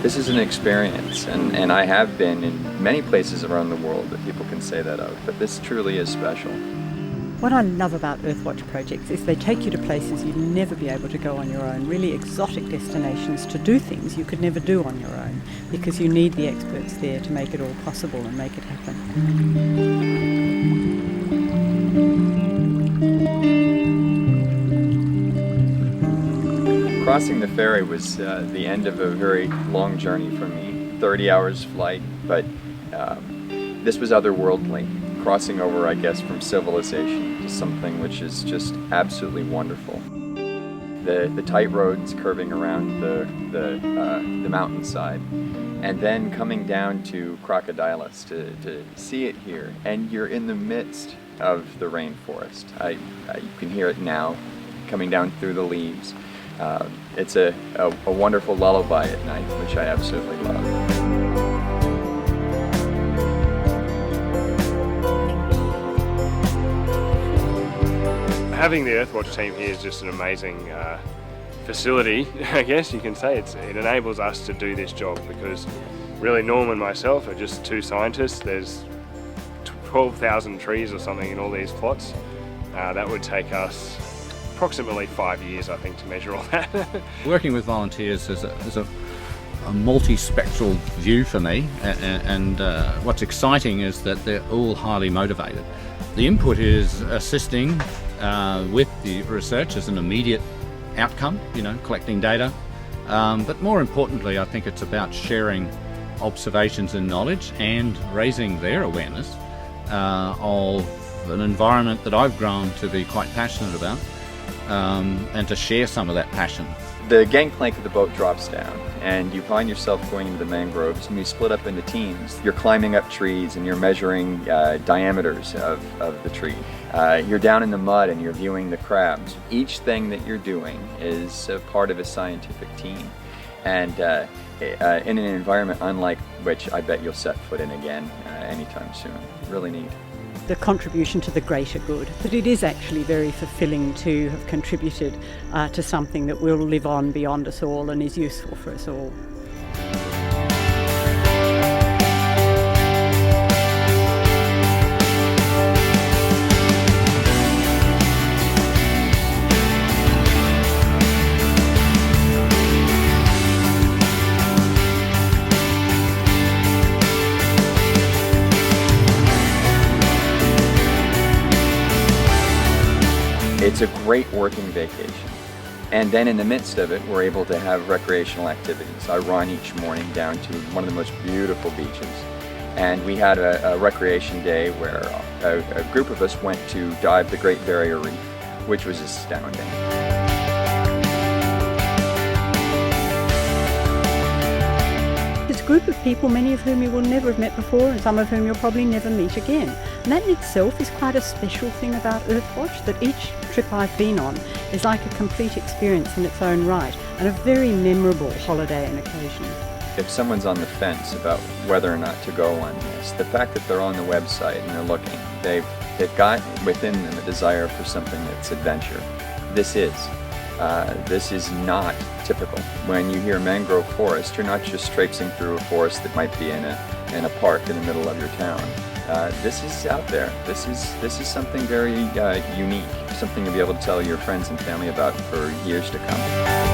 This is an experience, and I have been in many places around the world that people can say that of, but this truly is special. What I love about Earthwatch projects is they take you to places you'd never be able to go on your own, really exotic destinations to do things you could never do on your own, because you need the experts there to make it all possible and make it happen. Crossing the ferry was the end of a very long journey for me, 30 hours flight, but this was otherworldly. Crossing over, I guess, from civilization to something which is just absolutely wonderful. The tight roads curving around the mountainside, and then coming down to Crocodilis to see it here, and you're in the midst of the rainforest. You can hear it now, coming down through the leaves. It's a wonderful lullaby at night, which I absolutely love. Having the Earthwatch team here is just an amazing facility, I guess you can say. It enables us to do this job, because really Norm and myself are just two scientists. There's 12,000 trees or something in all these plots. That would take us approximately 5 years, I think, to measure all that. Working with volunteers is a multi-spectral view for me, and what's exciting is that they're all highly motivated. The input is assisting with the research as an immediate outcome, collecting data, but more importantly, I think it's about sharing observations and knowledge and raising their awareness of an environment that I've grown to be quite passionate about, and to share some of that passion. The gangplank of the boat drops down, and you find yourself going into the mangroves, and you split up into teams. You're climbing up trees, and you're measuring diameters of the tree. You're down in the mud, and you're viewing the crabs. Each thing that you're doing is a part of a scientific team, and in an environment unlike which I bet you'll set foot in again anytime soon. Really neat. The contribution to the greater good, that it is actually very fulfilling to have contributed to something that will live on beyond us all and is useful for us all. It's a great working vacation. And then in the midst of it, we're able to have recreational activities. I run each morning down to one of the most beautiful beaches. And we had a recreation day where a group of us went to dive the Great Barrier Reef, which was astounding. It's a group of people, many of whom you will never have met before, and some of whom you'll probably never meet again. And that in itself is quite a special thing about Earthwatch, that each trip I've been on is like a complete experience in its own right, and a very memorable holiday and occasion. If someone's on the fence about whether or not to go on this, the fact that they're on the website and they're looking, they've got within them a desire for something that's adventure. This is not typical. When you hear mangrove forest, you're not just traipsing through a forest that might be in a park in the middle of your town. This is out there. This is something very unique, something to be able to tell your friends and family about for years to come.